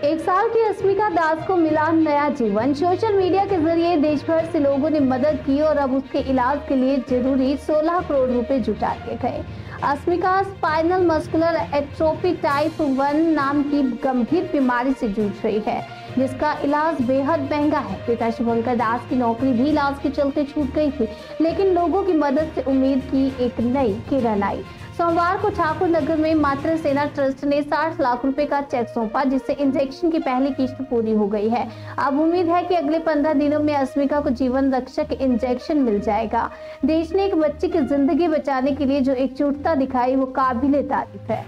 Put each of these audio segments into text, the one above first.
एक साल की अस्मिका दास को मिला नया जीवन। सोशल मीडिया के जरिए देश भर से लोगों ने मदद की और अब उसके इलाज के लिए जरूरी 16 करोड़ रुपए जुटा दिए गए। अस्मिका स्पाइनल मस्कुलर एट्रोफी टाइप 1 नाम की गंभीर बीमारी से जूझ रही है, जिसका इलाज बेहद महंगा है। पिता शुभंकर दास की नौकरी भी इलाज के चलते छूट गई थी, लेकिन लोगों की मदद से उम्मीद की एक नई किरण आई। सोमवार को ठाकुर नगर में मातृ सेना ट्रस्ट ने 60 लाख रुपए का चेक सौंपा, जिससे इंजेक्शन की पहली किस्त पूरी हो गई है। अब उम्मीद है कि अगले 15 दिनों में अस्मिका को जीवन रक्षक इंजेक्शन मिल जाएगा। देश ने एक बच्चे की जिंदगी बचाने के लिए जो एकजुटता दिखाई, वो काबिले तारीफ है।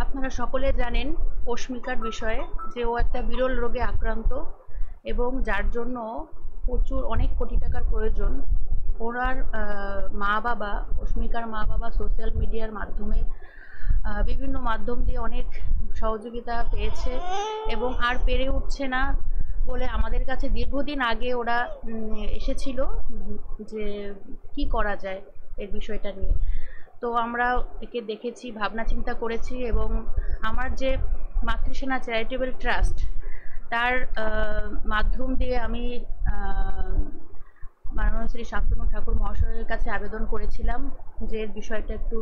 আপনারা সকলে জানেন অস্মিকার বিষয়ে, যে ও একটা বিরল রোগে আক্রান্ত এবং যার জন্য প্রচুর অনেক কোটি টাকার প্রয়োজন। ওনার মা বাবা, অস্মিকার মা বাবা সোশ্যাল মিডিয়ার মাধ্যমে বিভিন্ন মাধ্যম দিয়ে অনেক সহযোগিতা পেয়েছে এবং আর পেরে উঠছে না বলে আমাদের কাছে দীর্ঘদিন আগে ওরা এসেছিল যে কি করা যায় এই বিষয়টা নিয়ে। তো আমরা একে দেখেছি, ভাবনা চিন্তা করেছি এবং আমার যে মাতৃসেনা চ্যারিটেবল ট্রাস্ট তার মাধ্যম দিয়ে আমি মাননীয় শ্রী শান্তনু ঠাকুর মহাশয়ের কাছে আবেদন করেছিলাম যে বিষয়টা একটু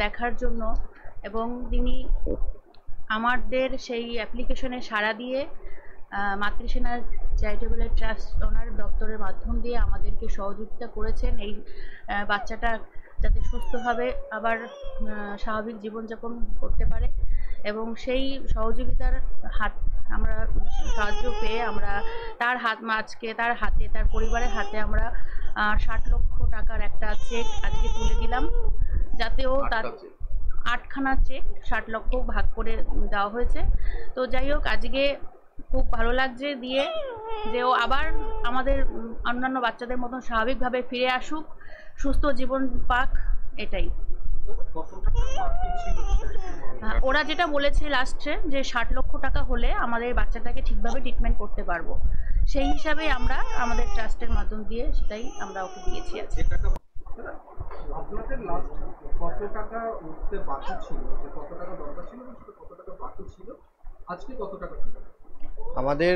দেখার জন্য, এবং তিনি আমাদের সেই অ্যাপ্লিকেশনে সাড়া দিয়ে মাতৃসেনা চ্যারিটেবল ট্রাস্ট ওনার দপ্তরের মাধ্যম দিয়ে আমাদেরকে সহযোগিতা করেছেন এই বাচ্চাটা যাতে সুস্থভাবে আবার স্বাভাবিক জীবনযাপন করতে পারে। এবং সেই সহযোগিতার হাত আমরা সাহায্য পেয়ে আমরা তার আজকে তার হাতে, তার পরিবারের হাতে আমরা 60 লক্ষ টাকার একটা চেক আজকে তুলে দিলাম, যাতেও তার 8খানা চেক 60 লক্ষ ভাগ করে দেওয়া হয়েছে। তো যাই হোক, আজকে খুব ভালো লাগছে দিয়ে যে ও আবার আমাদের অন্যান্য বাচ্চাদের মতন স্বাভাবিকভাবে ফিরে আসুক, সুস্থ জীবন পাক, এটাই। ওরা যেটা বলেছে লাস্টে যে 60 লক্ষ টাকা হলে আমাদের বাচ্চাটাকে ঠিকভাবে ট্রিটমেন্ট করতে পারবো, সেই হিসাবে আমরা আমাদের ট্রাস্টের মাধ্যম দিয়ে সেটাই আমরা ওকে দিয়েছি। আছে আপনাদের লাস্ট কত টাকা উঠতে বাকি ছিল, কত টাকা দরকার ছিল, কত টাকা বাকি ছিল, আজকে কত টাকা? আমাদের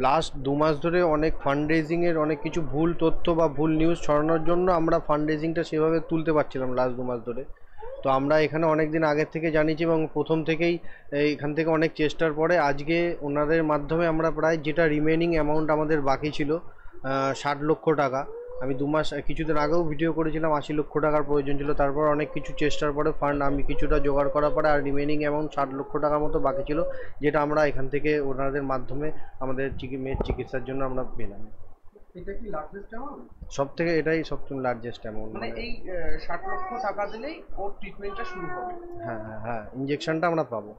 লাস্ট 2 মাস ধরে অনেক ফান্ড রেজিংয়ের অনেক কিছু ভুল তথ্য বা ভুল নিউজ ছড়ানোর জন্য আমরা ফান্ড রেজিংটা সেভাবে তুলতে পারছিলাম লাস্ট 2 মাস ধরে। তো আমরা এখানে অনেক দিন আগের থেকে জানিয়েছি এবং প্রথম থেকেই এখান থেকে অনেক চেষ্টার পরে আজকে ওনাদের মাধ্যমে আমরা প্রায় যেটা রিমেনিং অ্যামাউন্ট আমাদের বাকি ছিল 60 লক্ষ টাকা, আমি 2 মাস কিছুদিন আগেও ভিডিও করেছিলাম 80 লক্ষ টাকার প্রয়োজন ছিল। তারপর অনেক কিছু চেষ্টার পরে ফান্ড আমি কিছুটা জোগাড় করার পরে আর রিমেনিং অ্যামাউন্ট 60 লক্ষ টাকার মতো বাকি ছিল, যেটা আমরা এখান থেকে ওনাদের মাধ্যমে আমাদের মেয়ের চিকিৎসার জন্য আমরা পেলাম। এটা কি লার্জেস্ট অ্যামাউন্ট? সব থেকে এটাই সবচেয়ে লার্জেস্ট অ্যামাউন্ট। মানে এই 60 লক্ষ টাকা দিলেই ওর ট্রিটমেন্টটা শুরু হবে? হ্যাঁ হ্যাঁ হ্যাঁ, ইঞ্জেকশনটা আমরা পাবো,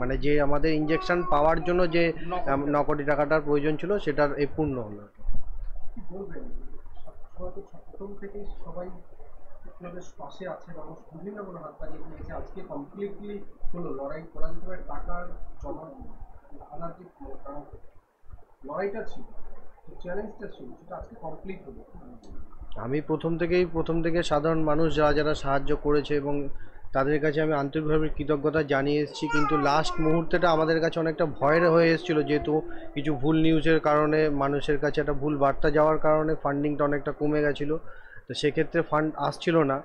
মানে যে আমাদের ইঞ্জেকশন পাওয়ার জন্য যে 9 কোটি টাকাটার প্রয়োজন ছিল সেটার পূর্ণ হলো। প্রথম থেকেই সবাই আপনাদের পাশে আছে, মানুষ বিভিন্ন হাত বাড়িয়ে দিয়েছে, আজকে কমপ্লিটলি হলো লড়াই করা যেতে পারে, টাকার জমা আনার যে লড়াইটা ছিল, চ্যালেঞ্জটা ছিল, সেটা আজকে কমপ্লিট হলো। আমি প্রথম থেকে সাধারণ মানুষ যারা সাহায্য করেছে এবং তাদের কাছে আমি আন্তরিকভাবে কৃতজ্ঞতা জানিয়ে এসেছি, কিন্তু লাস্ট মুহূর্তেটা আমাদের কাছে অনেকটা ভয়ের হয়ে এসেছিলো, যেহেতু কিছু ভুল নিউজের কারণে মানুষের কাছে একটা ভুল বার্তা যাওয়ার কারণে ফান্ডিংটা অনেকটা কমে গেছিলো। তো সেক্ষেত্রে ফান্ড আসছিল না।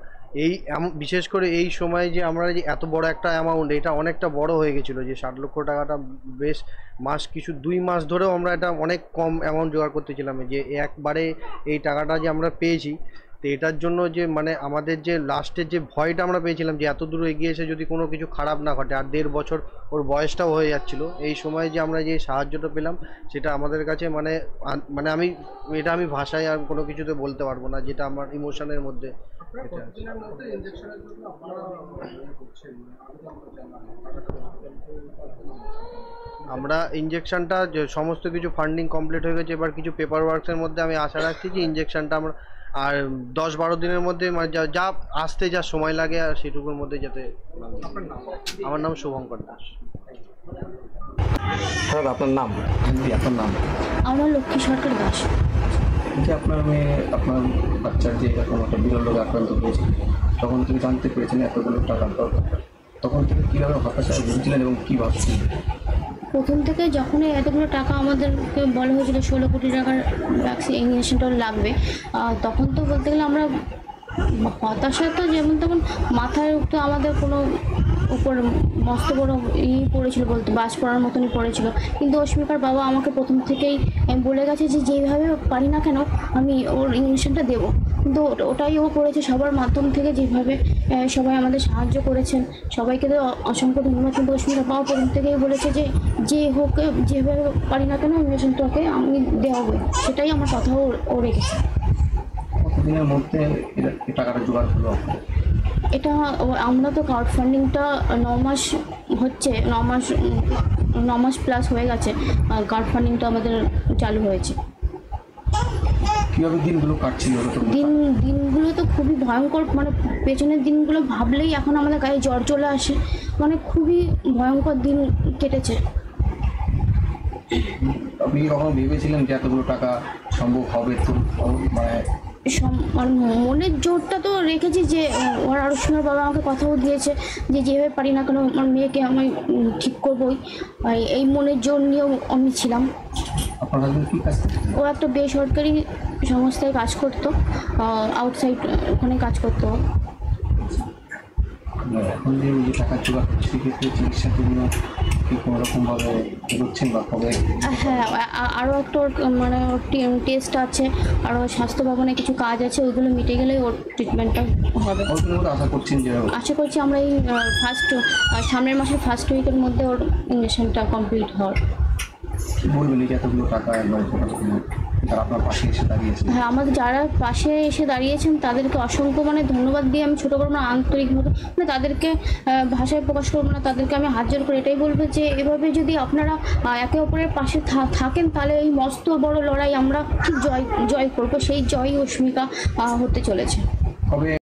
বিশেষ করে এই সময় যে আমরা যে এত বড় একটা অ্যামাউন্ট, এটা অনেকটা বড় হয়ে গেছিলো, যে 60 লক্ষ টাকাটা বেশ 2 মাস ধরেও আমরা এটা অনেক কম অ্যামাউন্ট জোগাড় করতেছিলাম, যে একবারে এই টাকাটা যে আমরা পেয়েছি। তো এটার জন্য যে মানে আমাদের যে লাস্টের যে ভয়টা আমরা পেয়েছিলাম যে এত দূর এগিয়ে এসে যদি কোনো কিছু খারাপ না ঘটে, আর 1.5 বছর ওর বয়সটাও হয়ে যাচ্ছিল, এই সময় যে আমরা যে সাহায্যটা পেলাম সেটা আমাদের কাছে মানে আমি ভাষায় আর কোনো কিছুতে বলতে পারবো না, যেটা আমার ইমোশনের মধ্যে। আমরা ইঞ্জেকশনটা যে সমস্ত কিছু ফান্ডিং কমপ্লিট হয়ে গেছে, এবার কিছু পেপার ওয়ার্কসের মধ্যে আমি আশা রাখছি যে ইঞ্জেকশনটা আমরা আর 10-12 দিনের মধ্যে মানে যা আসতে যা সময় লাগে আর সেটুকুর মধ্যে যাতে। আমার নাম শুভঙ্কর দাস। স্যার আপনার নাম? আপনার নাম? আমার লক্ষ্মী সরকার দাস। যে আপনার মেয়ে, আপনার বাচ্চার যে এরকম একটা বিরল রোগে আক্রান্ত হয়েছে, তখন তুমি জানতে পেরেছেন এতগুলো টাকার দরকার, তখন থেকে কীভাবে হতাশায় ভুগছিলেন এবং কী ভাবছিলেন? প্রথম থেকে যখনই এতগুলো টাকা আমাদেরকে বলা হয়েছিল 16 কোটি টাকার ভ্যাকসিনেশনটা লাগবে, তখন তো বলতে গেলে আমরা হতাশা তো যেমন তেমন মাথায় তো আমাদের কোনো উপর মস্ত বড় পড়েছিল, বলতে বাজ পড়ার মতনই পড়েছিল। কিন্তু অস্মিকার বাবা আমাকে প্রথম থেকেই বলে গেছে যে যেভাবে পারি না কেন আমি ওর ইঞ্জেকশনটা দেবো। কিন্তু ওটাই ও করেছে সবার মাধ্যম থেকে, যেভাবে সবাই আমাদের সাহায্য করেছেন সবাইকে তো অসংখ্য ধন্যবাদ। কিন্তু অস্মিকার বাবা প্রথম থেকেই বলেছে যে হোক যেভাবে পারি না কেন ইঞ্জেকশনটা ওকে আমি দেওয়াবো, সেটাই আমার কথাও ও রেখেছে। কতদিনের মধ্যে টাকাটা জোগাড় হলো? এটা আমরা তো ক্রাউড ফান্ডিংটা 9 মাস হচ্ছে, 9 মাস প্লাস হয়ে গেছে ক্রাউড ফান্ডিংটা আমাদের চালু হয়েছে। কীভাবে দিনগুলো কাটছিল? দিনগুলো তো খুবই ভয়ঙ্কর, মানে পেছনের দিনগুলো ভাবলেই এখন আমাদের গায়ে জ্বর চলে আসে, মানে খুবই ভয়ঙ্কর দিন কেটেছে। আপনি কি কখনো ভেবেছিলেন যে এতগুলো টাকা সম্ভব হবে? তো মানে মনের জোরটা তো রেখেছি, যে ওর অস্মিকার বাবা আমাকে কথাও দিয়েছে যে যেভাবে পারি না কেন আমার মেয়েকে আমি ঠিক করবোই, এই মনের জোর নিয়েও আমি ছিলাম। ও একটা বেসরকারি সংস্থায় কাজ করতো, আউটসাইড ওখানে কাজ করতো। এখন যে টাকা জোগাড় হচ্ছে সেক্ষেত্রে চিকিৎসার জন্য কি কোনো রকমভাবে এগোচ্ছেন বা কবে? হ্যাঁ, আরও একটা মানে ওর টেস্ট আছে, আরও স্বাস্থ্য ভবনে কিছু কাজ আছে, ওইগুলো মিটে গেলেই ওর ট্রিটমেন্টটা হবে। আশা করছেন যে? আশা করছি আমরা এই সামনের মাসের ফার্স্ট উইকের মধ্যে ওর ইঞ্জেকশনটা কমপ্লিট হওয়ার। বলবেন যে এতগুলো টাকা একবার যারা আপনার পাশে এসে দাঁড়িয়েছেন? হ্যাঁ, আমাদের যারা পাশে এসে দাঁড়িয়েছেন তাদেরকে অসংখ্য মানে ধন্যবাদ দিয়ে আমি ছোটো করবো না, আন্তরিকভাবে মানে তাদেরকে ভাষায় প্রকাশ করবো না। তাদেরকে আমি হাত জোর করে এটাই বলবো যে এভাবে যদি আপনারা একে অপরের পাশে থাকেন তাহলে এই মস্ত বড় লড়াই আমরা ঠিক জয় করবো। সেই জয় অস্মিকা হতে চলেছে। কবে